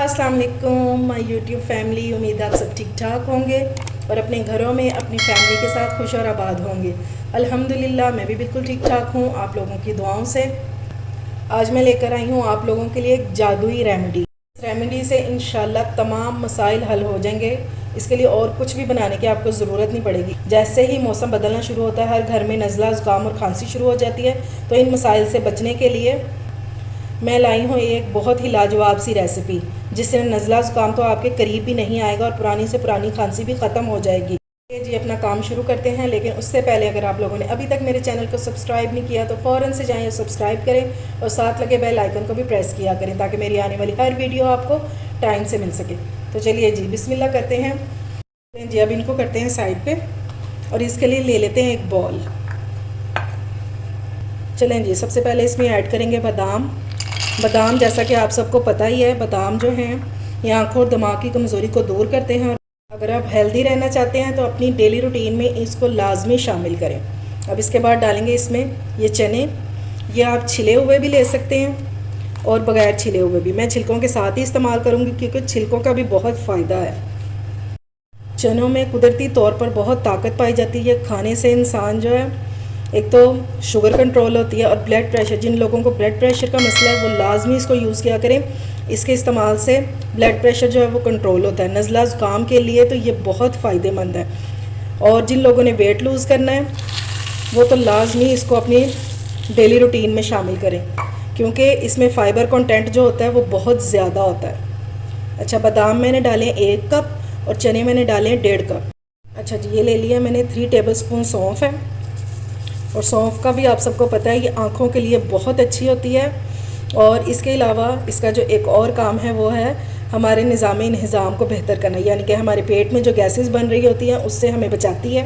अस्सलाम वालेकुम my YouTube family. उम्मीद आप सब ठीक ठाक होंगे और अपने घरों में अपनी फैमिली के साथ खुश और आबाद होंगे। अल्हम्दुलिल्लाह मैं भी बिल्कुल ठीक ठाक हूँ, आप लोगों की दुआओं से। आज मैं लेकर आई हूँ आप लोगों के लिए एक जादुई रेमेडी। रेमेडी से इंशाल्लाह तमाम मसाइल हल हो जाएंगे। इसके लिए और कुछ भी बनाने की आपको ज़रूरत नहीं पड़ेगी। जैसे ही मौसम बदलना शुरू होता है, हर घर में नज़ला ज़ुकाम और खांसी शुरू हो जाती है, तो इन मसाइल से बचने के लिए मैं लाई हूँ एक बहुत ही लाजवाब सी रेसिपी, जिससे नज़ला ज़ुकाम तो आपके करीब भी नहीं आएगा और पुरानी से पुरानी खांसी भी ख़त्म हो जाएगी। जी अपना काम शुरू करते हैं, लेकिन उससे पहले अगर आप लोगों ने अभी तक मेरे चैनल को सब्सक्राइब नहीं किया तो फ़ौरन से जाएं और सब्सक्राइब करें और साथ लगे बेल आइकन को भी प्रेस किया करें, ताकि मेरी आने वाली हर वीडियो आपको टाइम से मिल सके। तो चलिए जी बिस्मिल्लाह करते हैं जी। अब इनको करते हैं साइड पे और इसके लिए ले लेते हैं एक बॉल। चलें जी, सबसे पहले इसमें ऐड करेंगे बादाम। बादाम जैसा कि आप सबको पता ही है, बादाम जो हैं ये आँखों और दिमाग की कमज़ोरी को दूर करते हैं। अगर आप हेल्दी रहना चाहते हैं तो अपनी डेली रूटीन में इसको लाजमी शामिल करें। अब इसके बाद डालेंगे इसमें ये चने। ये आप छिले हुए भी ले सकते हैं और बग़ैर छिले हुए भी। मैं छिलकों के साथ ही इस्तेमाल करूँगी क्योंकि छिलकों का भी बहुत फ़ायदा है। चनों में कुदरती तौर पर बहुत ताकत पाई जाती है। खाने से इंसान जो है, एक तो शुगर कंट्रोल होती है और ब्लड प्रेशर, जिन लोगों को ब्लड प्रेशर का मसला है वो लाजमी इसको यूज़ किया करें। इसके इस्तेमाल से ब्लड प्रेशर जो है वो कंट्रोल होता है। नज़ला ज़ुकाम के लिए तो ये बहुत फ़ायदेमंद है। और जिन लोगों ने वेट लूज़ करना है वो तो लाजमी इसको अपनी डेली रूटीन में शामिल करें, क्योंकि इसमें फ़ाइबर कंटेंट जो होता है वो बहुत ज़्यादा होता है। अच्छा, बादाम मैंने डाले 1 कप और चने मैंने डाले 1.5 कप। अच्छा जी, ये ले लिया मैंने 3 टेबलस्पून सौंफ है। और सौंफ का भी आप सबको पता है ये आँखों के लिए बहुत अच्छी होती है। और इसके अलावा इसका जो एक और काम है वो है हमारे निज़ाम को बेहतर करना, यानी कि हमारे पेट में जो गैसेस बन रही होती हैं उससे हमें बचाती है।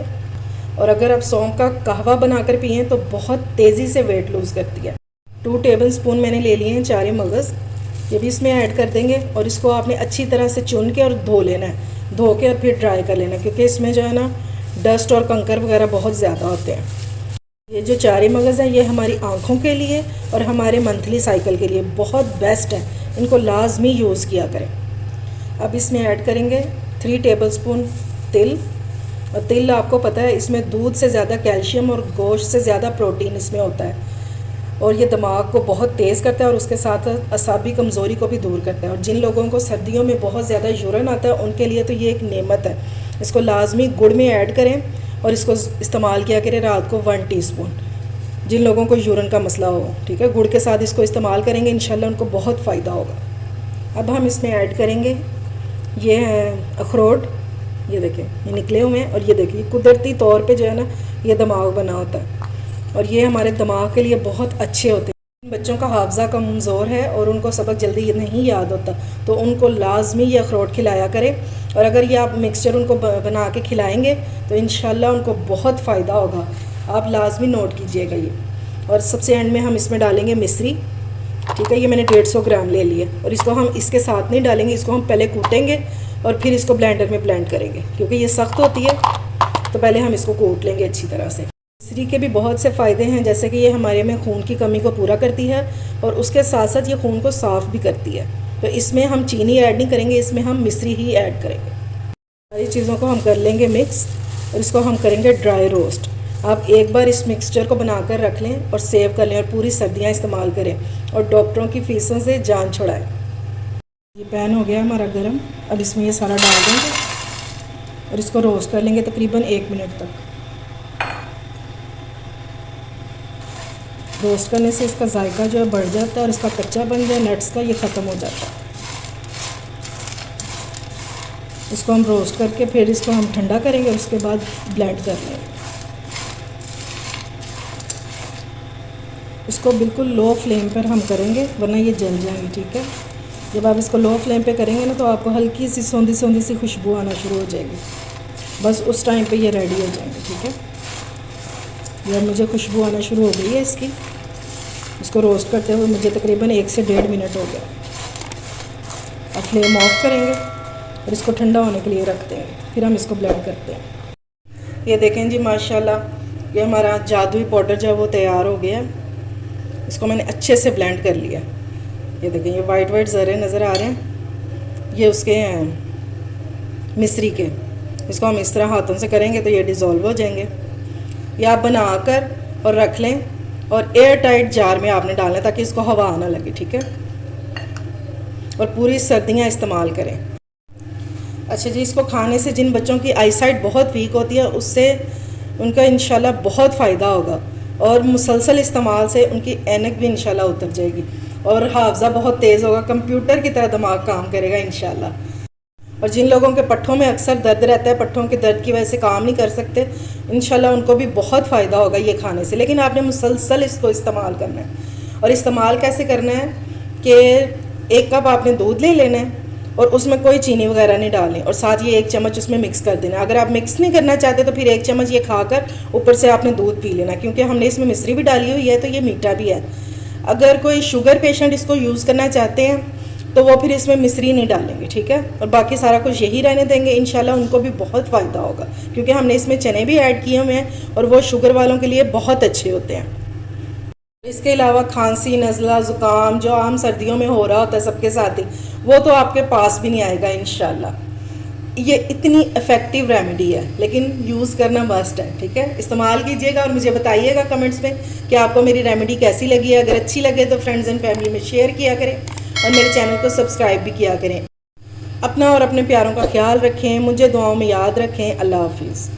और अगर आप सौंफ का कहवा बनाकर पिएँ तो बहुत तेज़ी से वेट लूज़ करती है। 2 टेबलस्पून मैंने ले लिए हैं चारे मगज़, ये भी इसमें ऐड कर देंगे। और इसको आपने अच्छी तरह से चुन के और धो लेना है, धो के और फिर ड्राई कर लेना है, क्योंकि इसमें जो है ना डस्ट और कंकर वगैरह बहुत ज़्यादा होते हैं। ये जो चारे मगज़ है ये हमारी आँखों के लिए और हमारे मंथली साइकिल के लिए बहुत बेस्ट है, इनको लाजमी यूज़ किया करें। अब इसमें ऐड करेंगे 3 टेबलस्पून तिल। और तिल आपको पता है इसमें दूध से ज़्यादा कैल्शियम और गोश्त से ज़्यादा प्रोटीन इसमें होता है, और ये दिमाग को बहुत तेज़ करता है और उसके साथ असाबी कमज़ोरी को भी दूर करता है। और जिन लोगों को सर्दियों में बहुत ज़्यादा यूरन आता है उनके लिए तो ये एक नेमत है। इसको लाजमी गुड़ में ऐड करें और इसको इस्तेमाल किया करें रात को 1 टीस्पून, जिन लोगों को यूरन का मसला हो। ठीक है, गुड़ के साथ इसको इस्तेमाल करेंगे, इंशाल्लाह उनको बहुत फ़ायदा होगा। अब हम इसमें ऐड करेंगे ये है अखरोट। ये देखें ये निकले हुए हैं और ये देखिए कुदरती तौर पे जो है ना ये दिमाग बना होता है और ये हमारे दिमाग के लिए बहुत अच्छे होते हैं। बच्चों का हाफ़ज़ा कमज़ोर है और उनको सबक जल्दी नहीं याद होता, तो उनको लाजमी ये अखरोट खिलाया करें। और अगर ये आप मिक्सचर उनको बना के खिलाएंगे तो इंशाल्लाह उनको बहुत फ़ायदा होगा। आप लाजमी नोट कीजिएगा ये। और सबसे एंड में हम इसमें डालेंगे मिश्री। ठीक है, ये मैंने 150 ग्राम ले लिया और इसको हम इसके साथ नहीं डालेंगे, इसको हम पहले कूटेंगे और फिर इसको ब्लेंडर में ब्लेंड करेंगे, क्योंकि ये सख्त होती है तो पहले हम इसको कूट लेंगे अच्छी तरह से। मिश्री के भी बहुत से फ़ायदे हैं, जैसे कि ये हमारे में खून की कमी को पूरा करती है और उसके साथ साथ ये खून को साफ़ भी करती है। तो इसमें हम चीनी ऐड नहीं करेंगे, इसमें हम मिश्री ही ऐड करेंगे। सारी चीज़ों को हम कर लेंगे मिक्स और इसको हम करेंगे ड्राई रोस्ट। आप एक बार इस मिक्सचर को बनाकर रख लें और सेव कर लें और पूरी सर्दियाँ इस्तेमाल करें और डॉक्टरों की फ़ीसों से जान छुड़ाएं। ये पैन हो गया हमारा गरम। अब इसमें ये सारा डाल देंगे और इसको रोस्ट कर लेंगे तकरीबन 1 मिनट तक। रोस्ट करने से इसका जायका जो है बढ़ जाता है और इसका कच्चा बन जाए नट्स का ये ख़त्म हो जाता है। इसको हम रोस्ट करके फिर इसको हम ठंडा करेंगे और उसके बाद ब्लेंड कर लेंगे। इसको बिल्कुल लो फ्लेम पर हम करेंगे, वरना ये जल जाएंगे। ठीक है, जब आप इसको लो फ्लेम पे करेंगे ना तो आपको हल्की सी सौंधी सौंधी सी खुशबू आना शुरू हो जाएगी। बस उस टाइम पे ये रेडी हो जाएंगे। ठीक है, जब मुझे खुशबू आना शुरू हो गई है इसकी, इसको रोस्ट करते हुए मुझे तकरीबन 1 से 1.5 मिनट हो गया। अब फ्लेम ऑफ करेंगे और इसको ठंडा होने के लिए रख देंगे, फिर हम इसको ब्लेंड करते हैं। ये देखें जी माशाल्लाह ये हमारा जादुई पाउडर जो है वो तैयार हो गया। इसको मैंने अच्छे से ब्लेंड कर लिया। ये देखें ये वाइट वाइट ज़रे नज़र आ रहे हैं, ये उसके मिश्री के, इसको हम इस तरह हाथों से करेंगे तो ये डिज़ोल्व हो जाएंगे। ये आप बनाकर और रख लें और एयर टाइट जार में आपने डालना है ताकि इसको हवा ना लगे, ठीक है। और पूरी सर्दियाँ इस्तेमाल करें। अच्छा जी, इसको खाने से जिन बच्चों की आईसाइट बहुत वीक होती है उससे उनका इंशाल्लाह बहुत फ़ायदा होगा, और मुसलसल इस्तेमाल से उनकी ऐनक भी इंशाल्लाह उतर जाएगी और हाफजा बहुत तेज़ होगा, कंप्यूटर की तरह दिमाग काम करेगा इंशाल्लाह। और जिन लोगों के पट्ठों में अक्सर दर्द रहता है, पट्ठों के दर्द की वजह से काम नहीं कर सकते, इंशाल्लाह उनको भी बहुत फ़ायदा होगा ये खाने से। लेकिन आपने मुसलसल इसको इस्तेमाल करना है। और इस्तेमाल कैसे करना है कि 1 कप आपने दूध ले लेना है और उसमें कोई चीनी वगैरह नहीं डालनी, और साथ ये 1 चम्मच उसमें मिक्स कर देना। अगर आप मिक्स नहीं करना चाहते तो फिर 1 चम्मच ये खाकर ऊपर से आपने दूध पी लेना, क्योंकि हमने इसमें मिश्री भी डाली हुई है तो ये मीठा भी है। अगर कोई शुगर पेशेंट इसको यूज़ करना चाहते हैं तो वो फिर इसमें मिश्री नहीं डालेंगे, ठीक है। और बाकी सारा कुछ यही रहने देंगे, इंशाल्लाह उनको भी बहुत फ़ायदा होगा, क्योंकि हमने इसमें चने भी ऐड किए हुए हैं और वो शुगर वालों के लिए बहुत अच्छे होते हैं। इसके अलावा खांसी, नज़ला, ज़ुकाम जो आम सर्दियों में हो रहा होता है सबके साथ ही, वो तो आपके पास भी नहीं आएगा इंशाल्लाह। ये इतनी इफ़ेक्टिव रेमेडी है, लेकिन यूज़ करना मस्ट है, ठीक है। इस्तेमाल कीजिएगा और मुझे बताइएगा कमेंट्स में कि आपको मेरी रेमेडी कैसी लगी है। अगर अच्छी लगे तो फ्रेंड्स एंड फैमिली में शेयर किया करें और मेरे चैनल को सब्सक्राइब भी किया करें। अपना और अपने प्यारों का ख्याल रखें, मुझे दुआओं में याद रखें। अल्लाह हाफिज़।